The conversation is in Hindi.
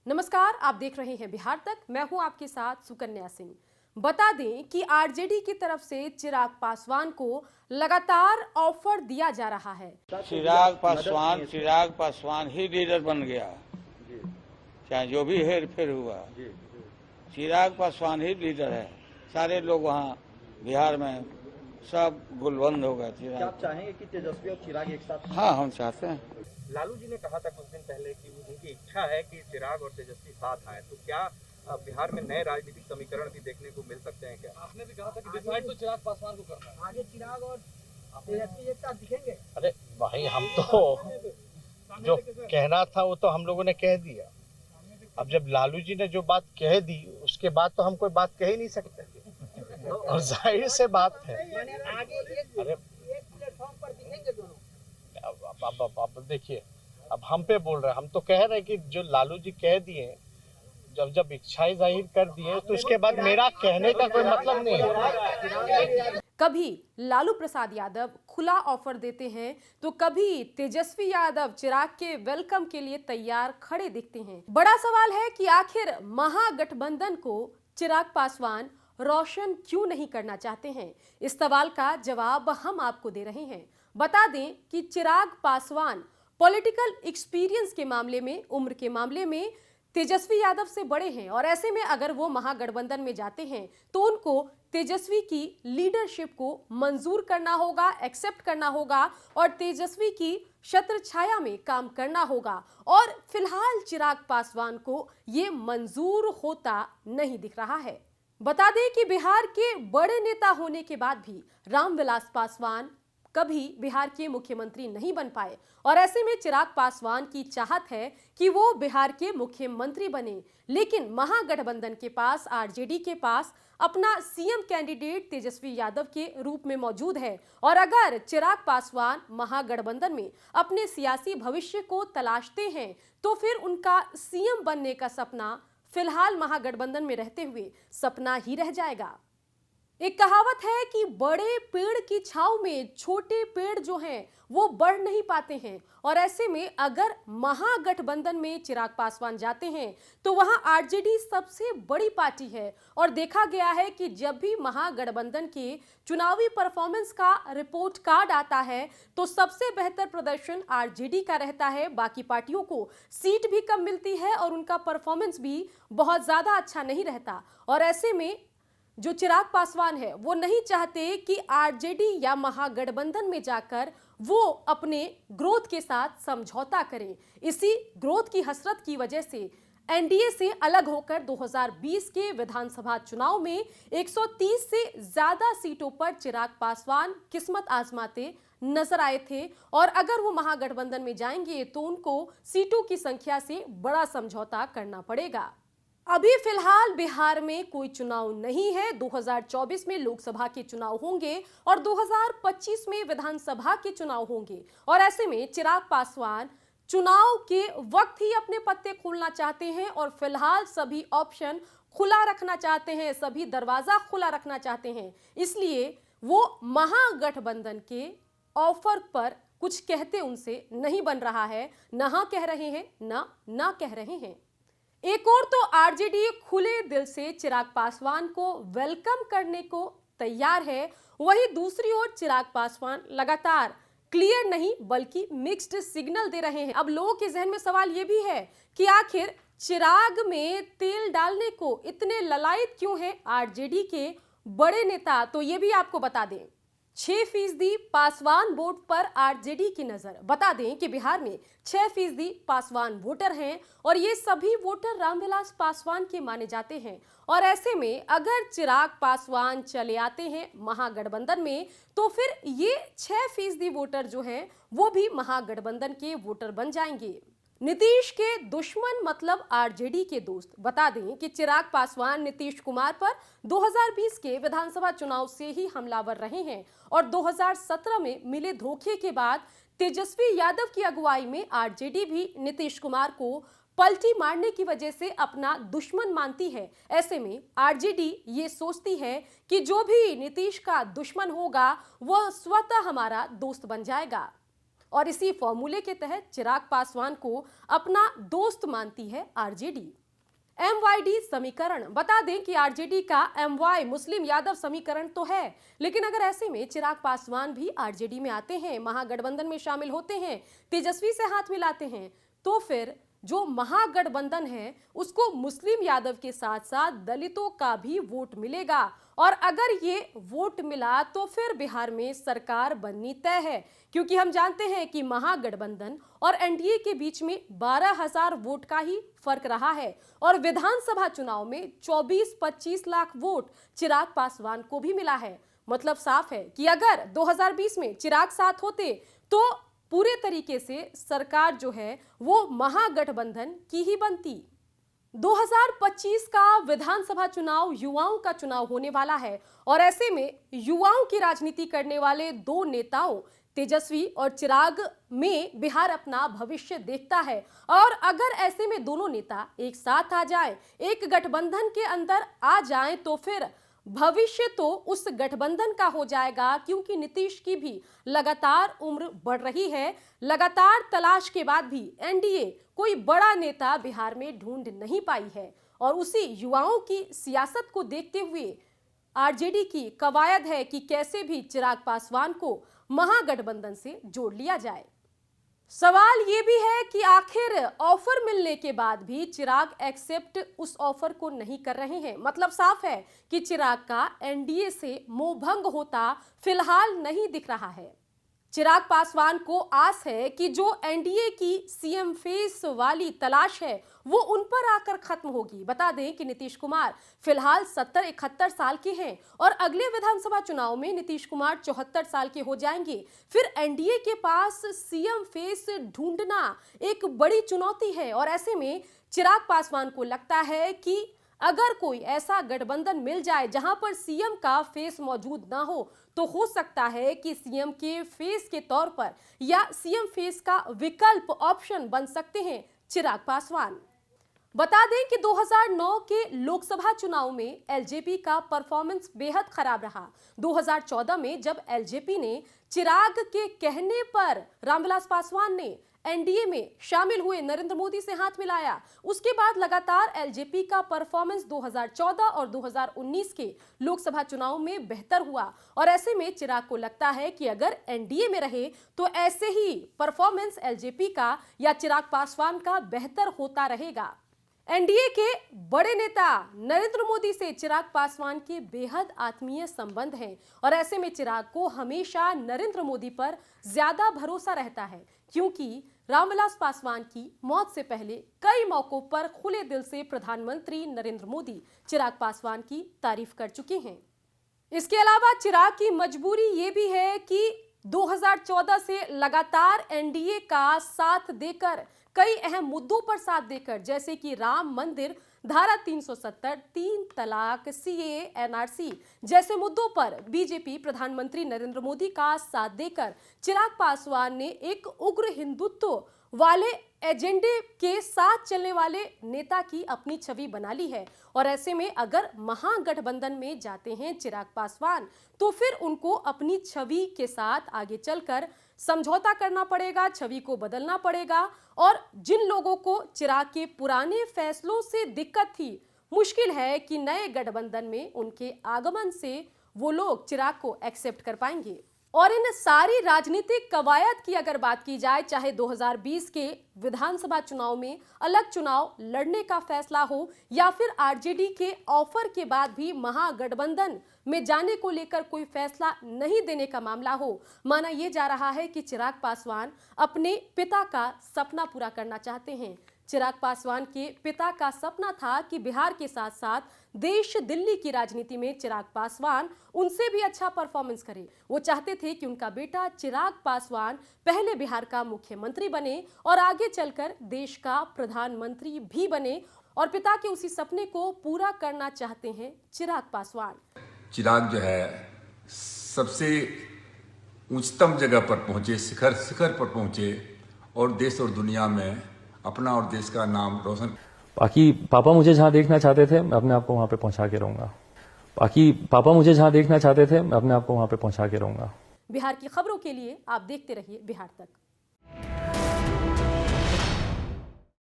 नमस्कार, आप देख रहे हैं बिहार तक। मैं हूं आपके साथ सुकन्या सिंह। बता दें कि आरजेडी की तरफ से चिराग पासवान को लगातार ऑफर दिया जा रहा है। चिराग पासवान ही लीडर बन गया, चाहे जो भी हेर फेर हुआ, चिराग पासवान ही लीडर है। सारे लोग वहाँ बिहार में सब गुलबंद हो गए। क्या आप चाहेंगे कि तेजस्वी और चिराग एक साथ? हाँ, हम चाहते हैं। लालू जी ने कहा था कुछ दिन पहले कि उनकी इच्छा है कि चिराग और तेजस्वी साथ आए, तो क्या बिहार में नए राजनीतिक समीकरण भी देखने को मिल सकते हैं? क्या आपने भी कहा था कि डिसाइड तो चिराग पासवान को करना है, आगे चिराग और तेजस्वी एक साथ दिखेंगे? अरे भाई, हम तो जो कहना था वो तो हम लोगों ने कह दिया। अब जब लालू जी ने जो बात कह दी उसके बाद तो हम कोई बात कह ही नहीं सकते, और जाहिर से बात है। अरे एक प्लेटफॉर्म पर दिखेंगे दोनों। अब देखिए, अब हम पे बोल रहे हैं, हम तो कह रहे हैं कि जो लालू जी कह दिए, जब इच्छाएं जाहिर कर दिए तो उसके बाद मेरा कहने का कोई मतलब नहीं है। कभी लालू प्रसाद यादव खुला ऑफर देते हैं तो कभी तेजस्वी यादव चिराग के वेलकम के लिए तैयार खड़े दिखते हैं। बड़ा सवाल है कि आखिर महागठबंधन को चिराग पासवान रोशन क्यों नहीं करना चाहते हैं। इस सवाल का जवाब हम आपको दे रहे हैं। बता दें कि चिराग पासवान पॉलिटिकल एक्सपीरियंस के मामले में, उम्र के मामले में तेजस्वी यादव से बड़े हैं, और ऐसे में अगर वो महागठबंधन में जाते हैं तो उनको तेजस्वी की लीडरशिप को मंजूर करना होगा, एक्सेप्ट करना होगा और तेजस्वी की छत्र छाया में काम करना होगा। और फिलहाल चिराग पासवान को ये मंजूर होता नहीं दिख रहा है। बता दें कि बिहार के बड़े नेता होने के बाद भी रामविलास पासवान कभी बिहार के मुख्यमंत्री नहीं बन पाए, और ऐसे में चिराग पासवान की चाहत है कि वो बिहार के मुख्यमंत्री बने। लेकिन महागठबंधन के पास, आरजेडी के पास अपना सीएम कैंडिडेट तेजस्वी यादव के रूप में मौजूद है, और अगर चिराग पासवान महागठबंधन में अपने सियासी भविष्य को तलाशते हैं तो फिर उनका सीएम बनने का सपना फिलहाल महागठबंधन में रहते हुए सपना ही रह जाएगा। एक कहावत है कि बड़े पेड़ की छांव में छोटे पेड़ जो हैं वो बढ़ नहीं पाते हैं, और ऐसे में अगर महागठबंधन में चिराग पासवान जाते हैं तो वहां आरजेडी सबसे बड़ी पार्टी है, और देखा गया है कि जब भी महागठबंधन के चुनावी परफॉर्मेंस का रिपोर्ट कार्ड आता है तो सबसे बेहतर प्रदर्शन आरजेडी का रहता है। बाकी पार्टियों को सीट भी कम मिलती है और उनका परफॉर्मेंस भी बहुत ज्यादा अच्छा नहीं रहता, और ऐसे में जो चिराग पासवान है वो नहीं चाहते कि आरजेडी या महागठबंधन में जाकर वो अपने ग्रोथ के साथ समझौता करें। इसी ग्रोथ की हसरत की वजह से एनडीए से अलग होकर 2020 के विधानसभा चुनाव में 130 से ज्यादा सीटों पर चिराग पासवान किस्मत आजमाते नजर आए थे, और अगर वो महागठबंधन में जाएंगे तो उनको सीटों की संख्या से बड़ा समझौता करना पड़ेगा। अभी फिलहाल बिहार में कोई चुनाव नहीं है। 2024 में लोकसभा के चुनाव होंगे और 2025 में विधानसभा के चुनाव होंगे, और ऐसे में चिराग पासवान चुनाव के वक्त ही अपने पत्ते खोलना चाहते हैं और फिलहाल सभी ऑप्शन खुला रखना चाहते हैं, सभी दरवाजा खुला रखना चाहते हैं। इसलिए वो महागठबंधन के ऑफर पर कुछ कहते उनसे नहीं बन रहा है। ना हाँ कह रहे हैं, ना कह रहे हैं। एक और तो आरजेडी खुले दिल से चिराग पासवान को वेलकम करने को तैयार है, वहीं दूसरी ओर चिराग पासवान लगातार क्लियर नहीं बल्कि मिक्स्ड सिग्नल दे रहे हैं। अब लोगों के जहन में सवाल यह भी है कि आखिर चिराग में तेल डालने को इतने ललायत क्यों है आरजेडी के बड़े नेता। तो ये भी आपको बता दें, 6% पासवान वोट पर आरजेडी की नजर। बता दें कि बिहार में 6% पासवान वोटर हैं, और ये सभी वोटर रामविलास पासवान के माने जाते हैं, और ऐसे में अगर चिराग पासवान चले आते हैं महागठबंधन में तो फिर ये 6% वोटर जो हैं वो भी महागठबंधन के वोटर बन जाएंगे। नीतीश के दुश्मन मतलब आरजेडी के दोस्त। बता दें कि चिराग पासवान नीतीश कुमार पर 2020 के विधानसभा चुनाव से ही हमलावर रहे हैं, और 2017 में मिले धोखे के बाद तेजस्वी यादव की अगुवाई में आरजेडी भी नीतीश कुमार को पलटी मारने की वजह से अपना दुश्मन मानती है। ऐसे में आरजेडी ये सोचती है कि जो भी नीतीश का दुश्मन होगा वह स्वतः हमारा दोस्त बन जाएगा। और इसी फॉर्मूले के तहत चिराग पासवान को अपना दोस्त मानती है आरजेडी। MYD समीकरण, बता दें कि आरजेडी का MY मुस्लिम यादव समीकरण तो है, लेकिन अगर ऐसे में चिराग पासवान भी आरजेडी में आते हैं, महागठबंधन में शामिल होते हैं, तेजस्वी से हाथ मिलाते हैं, तो फिर जो महागठबंधन है उसको मुस्लिम यादव के साथ साथ दलितों का भी वोट मिलेगा। और अगर ये वोट मिला तो फिर बिहार में सरकार बननी तय है, क्योंकि हम जानते हैं कि महागठबंधन और एनडीए के बीच में 12,000 वोट का ही फर्क रहा है और विधानसभा चुनाव में 24-25 लाख वोट चिराग पासवान को भी मिला है। मतलब साफ है कि अगर 2020 में चिराग साथ होते तो पूरे तरीके से सरकार जो है वो महागठबंधन की ही बनती। 2025 का विधानसभा चुनाव युवाओं का चुनाव होने वाला है और ऐसे में युवाओं की राजनीति करने वाले दो नेताओं तेजस्वी और चिराग में बिहार अपना भविष्य देखता है। और अगर ऐसे में दोनों नेता एक साथ आ जाएं, एक गठबंधन के अंदर आ जाएं, तो फिर भविष्य तो उस गठबंधन का हो जाएगा, क्योंकि नीतीश की भी लगातार उम्र बढ़ रही है। लगातार तलाश के बाद भी एनडीए कोई बड़ा नेता बिहार में ढूंढ नहीं पाई है और उसी युवाओं की सियासत को देखते हुए आरजेडी की कवायद है कि कैसे भी चिराग पासवान को महागठबंधन से जोड़ लिया जाए। सवाल ये भी है कि आखिर ऑफर मिलने के बाद भी चिराग एक्सेप्ट उस ऑफर को नहीं कर रहे हैं। मतलब साफ है कि चिराग का एनडीए से मोहभंग होता फिलहाल नहीं दिख रहा है। चिराग पासवान को आस है कि जो एनडीए की सीएम फेस वाली तलाश है वो उन पर आकर खत्म होगी। बता दें कि नीतीश कुमार फिलहाल 70-71 साल के हैं और अगले विधानसभा चुनाव में नीतीश कुमार 74 साल के हो जाएंगे। फिर एनडीए के पास सीएम फेस ढूंढना एक बड़ी चुनौती है और ऐसे में चिराग पासवान को लगता है कि अगर कोई ऐसा गठबंधन मिल जाए जहां पर सीएम का फेस मौजूद ना हो तो सकता है कि सीएम के फेस के तौर पर या सीएम फेस का विकल्प ऑप्शन बन सकते हैं चिराग पासवान। बता दें कि 2009 के लोकसभा चुनाव में एलजेपी का परफॉर्मेंस बेहद खराब रहा। 2014 में जब एलजेपी ने चिराग के कहने पर रामविलास पासवान ने एनडीए में शामिल हुए नरेंद्र मोदी से हाथ मिलाया, उसके बाद लगातार एलजेपी का परफॉर्मेंस 2014 और 2019 के लोकसभा चुनाव में बेहतर हुआ और ऐसे में चिराग को लगता है कि अगर एनडीए में रहे तो ऐसे ही परफॉर्मेंस एलजेपी का या चिराग पासवान का बेहतर होता रहेगा। एनडीए के बड़े नेता नरेंद्र मोदी से चिराग पासवान के बेहद आत्मीय संबंध हैं और ऐसे में चिराग को हमेशा नरेंद्र मोदी पर ज्यादा भरोसा रहता है, क्योंकि रामविलास पासवान की मौत से पहले कई मौकों पर खुले दिल से प्रधानमंत्री नरेंद्र मोदी चिराग पासवान की तारीफ कर चुके हैं। इसके अलावा चिराग की मजबूरी ये भी है कि 2014 से लगातार एनडीए का साथ देकर, कई अहम मुद्दों पर साथ देकर, जैसे कि राम मंदिर, धारा 370, 3 तलाक, सीएए, एनआरसी जैसे मुद्दों पर बीजेपी प्रधानमंत्री नरेंद्र मोदी का साथ देकर चिराग पासवान ने एक उग्र हिंदुत्व वाले एजेंडे के साथ चलने वाले नेता की अपनी छवि बना ली है। और ऐसे में अगर महागठबंधन में जाते हैं चिराग पासवान तो फिर उनको अपनी छवि के साथ आगे चलकर समझौता करना पड़ेगा, छवि को बदलना पड़ेगा। और जिन लोगों को चिराग के पुराने फैसलों से दिक्कत थी, मुश्किल है कि नए गठबंधन में उनके आगमन से वो लोग चिराग को एक्सेप्ट कर पाएंगे। और इन सारी राजनीतिक कवायद की अगर बात की जाए, चाहे 2020 के विधानसभा चुनाव में अलग चुनाव लड़ने का फैसला हो या फिर आरजेडी के ऑफर के बाद भी महागठबंधन में जाने को लेकर कोई फैसला नहीं देने का मामला हो, माना यह जा रहा है कि चिराग पासवान अपने पिता का सपना पूरा करना चाहते हैं। चिराग पासवान के पिता का सपना था कि बिहार के साथ साथ देश दिल्ली की राजनीति में चिराग पासवान उनसे भी अच्छा परफॉर्मेंस करे। वो चाहते थे कि उनका बेटा चिराग पासवान पहले बिहार का मुख्यमंत्री बने और आगे चलकर देश का प्रधानमंत्री भी बने, और पिता के उसी सपने को पूरा करना चाहते हैं चिराग पासवान। चिराग जो है सबसे उच्चतम जगह पर पहुंचे, शिखर पर पहुंचे और देश और दुनिया में अपना और देश का नाम रोशन। बाकी पापा मुझे जहाँ देखना चाहते थे मैं अपने आप को वहाँ पे पहुँचा के रहूँगा। बाकी पापा मुझे जहाँ देखना चाहते थे मैं अपने आप को वहाँ पे पहुँचा के रहूँगा। बिहार की खबरों के लिए आप देखते रहिए बिहार तक।